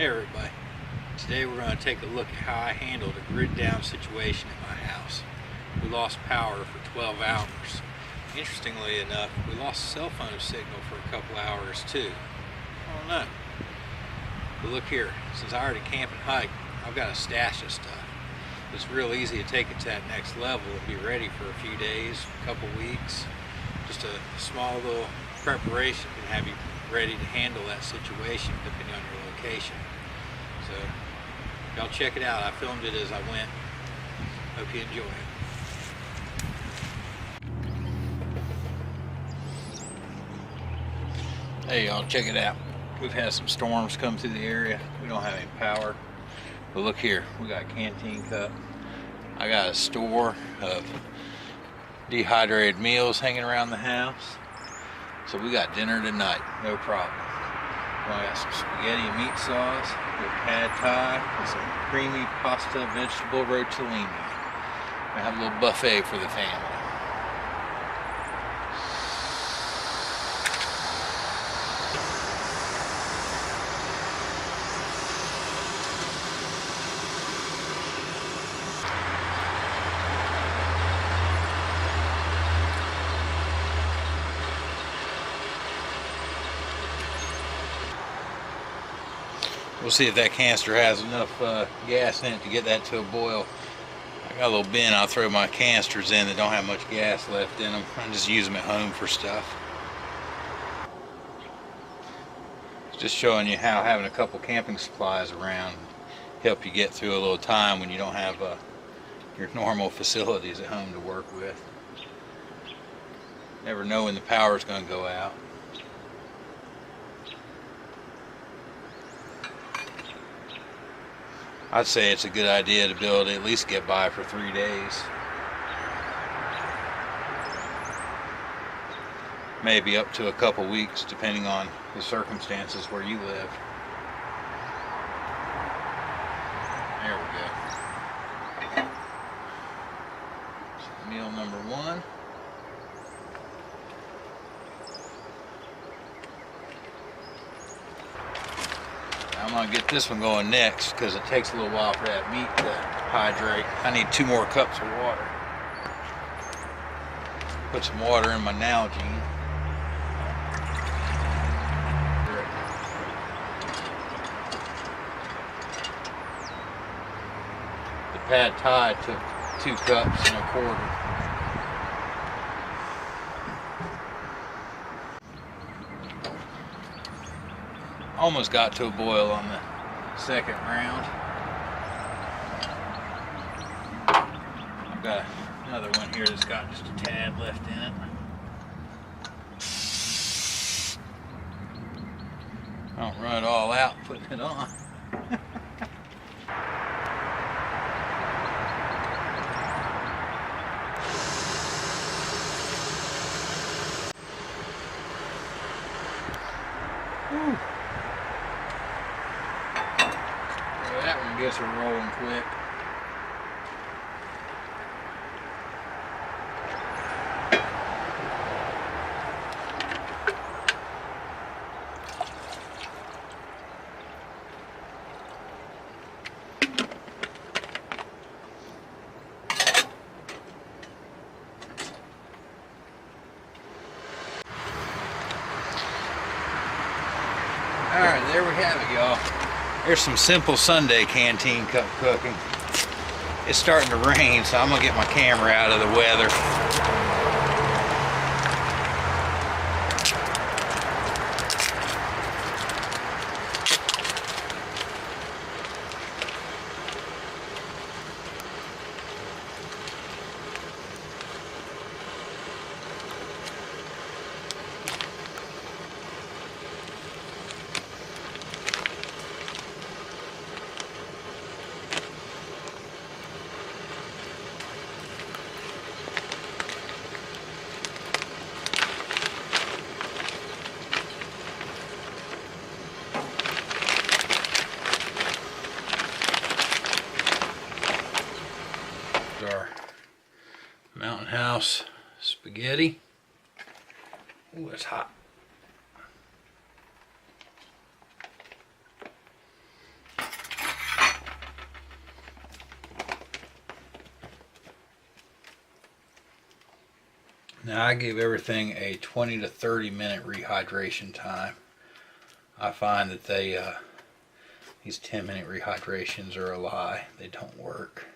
Hey everybody, today we're going to take a look at how I handled a grid down situation at my house. We lost power for 12 hours. Interestingly enough, we lost cell phone signal for a couple hours too. I don't know. But look here, since I already camp and hike, I've got a stash of stuff. It's real easy to take it to that next level and be ready for a few days, a couple weeks. Just a small little preparation can have you ready to handle that situation depending on your location. So y'all check it out. I filmed it as I went. Hope you enjoy it. Hey y'all, check it out. We've had some storms come through the area. We don't have any power. But look here, we got a Canteen cup. I got a store of dehydrated meals hanging around the house. So we got dinner tonight, no problem. I got some spaghetti and meat sauce with pad thai and some creamy pasta vegetable rotellini. I have a little buffet for the family. We'll see if that canister has enough gas in it to get that to a boil. I got a little bin I'll throw my canisters in that don't have much gas left in them. I just use them at home for stuff. Just showing you how having a couple camping supplies around help you get through a little time when you don't have your normal facilities at home to work with. Never know when the power is going to go out. I'd say it's a good idea to be able to at least get by for 3 days. Maybe up to a couple weeks depending on the circumstances where you live. There we go. So meal number one. I'm going to get this one going next because it takes a little while for that meat to hydrate. I need 2 more cups of water. Put some water in my Nalgene. The pad thai took 2 cups and a quarter. Almost got to a boil on the second round. I've got another one here that's got just a tad left in it. I don't run it all out putting it on. Whew. That one gets her rolling quick. Alright, there we have it, y'all. There's some simple Sunday Canteen cup cooking. It's starting to rain, so I'm going to get my camera out of the weather. Our Mountain House spaghetti. Ooh, it's hot. Now I give everything a 20 to 30 minute rehydration time. I find that these 10-minute rehydrations are a lie. They don't work.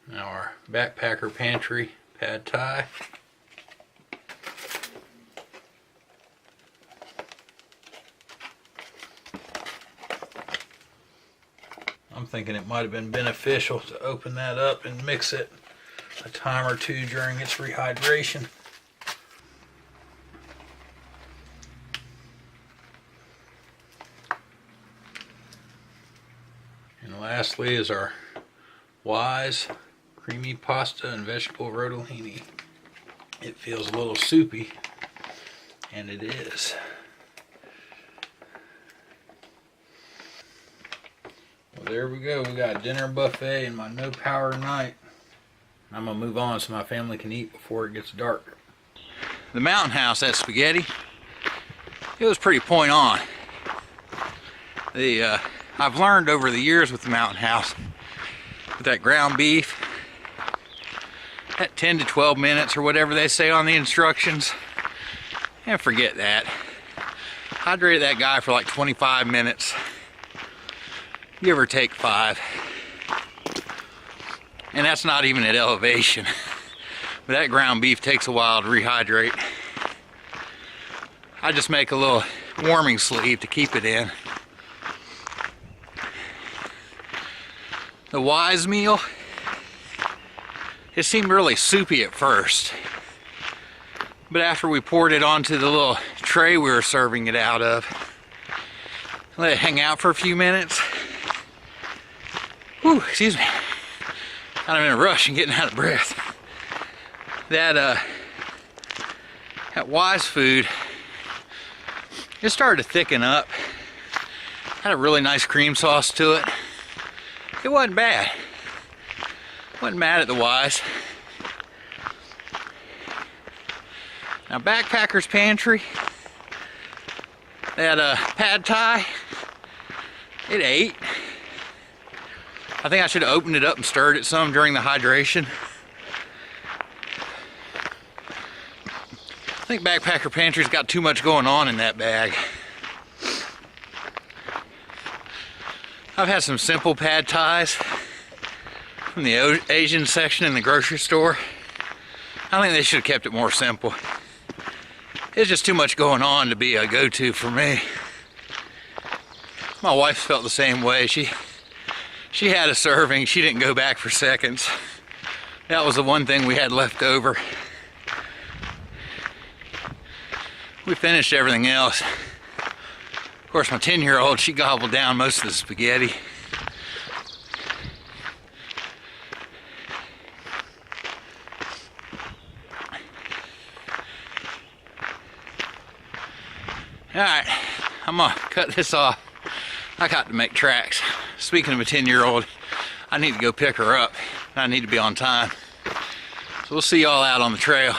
Now our backpacker pantry pad thai. I'm thinking it might have been beneficial to open that up and mix it a time or two during its rehydration. And lastly is our Wise creamy pasta and vegetable rotellini. It feels a little soupy, and it is. Well, there we go. We got a dinner buffet and my no power night. I'm gonna move on so my family can eat before it gets dark. The Mountain House, that spaghetti, it was pretty point on. I've learned over the years with the Mountain House, with that ground beef, at 10 to 12 minutes or whatever they say on the instructions, and forget that. Hydrate that guy for like 25 minutes, give or take 5. And that's not even at elevation. But that ground beef takes a while to rehydrate. I just make a little warming sleeve to keep it in. The Wise meal, it seemed really soupy at first. But after we poured it onto the little tray we were serving it out of, let it hang out for a few minutes. Whew, excuse me. Kind of in a rush and getting out of breath. That Wise food, it started to thicken up. Had a really nice cream sauce to it. It wasn't bad. Wasn't mad at the Wise. Now Backpacker's Pantry, that pad thai, it ate. I think I should have opened it up and stirred it some during the hydration. I think Backpacker Pantry's got too much going on in that bag. I've had some simple pad thais from the Asian section in the grocery store. I think they should have kept it more simple. It's just too much going on to be a go-to for me. My wife felt the same way. She had a serving. She didn't go back for seconds. That was the one thing we had left over. We finished everything else. Of course, my 10-year-old, she gobbled down most of the spaghetti. Alright, I'm gonna cut this off. I got to make tracks. Speaking of a 10-year-old, I need to go pick her up. I need to be on time. So we'll see y'all out on the trail.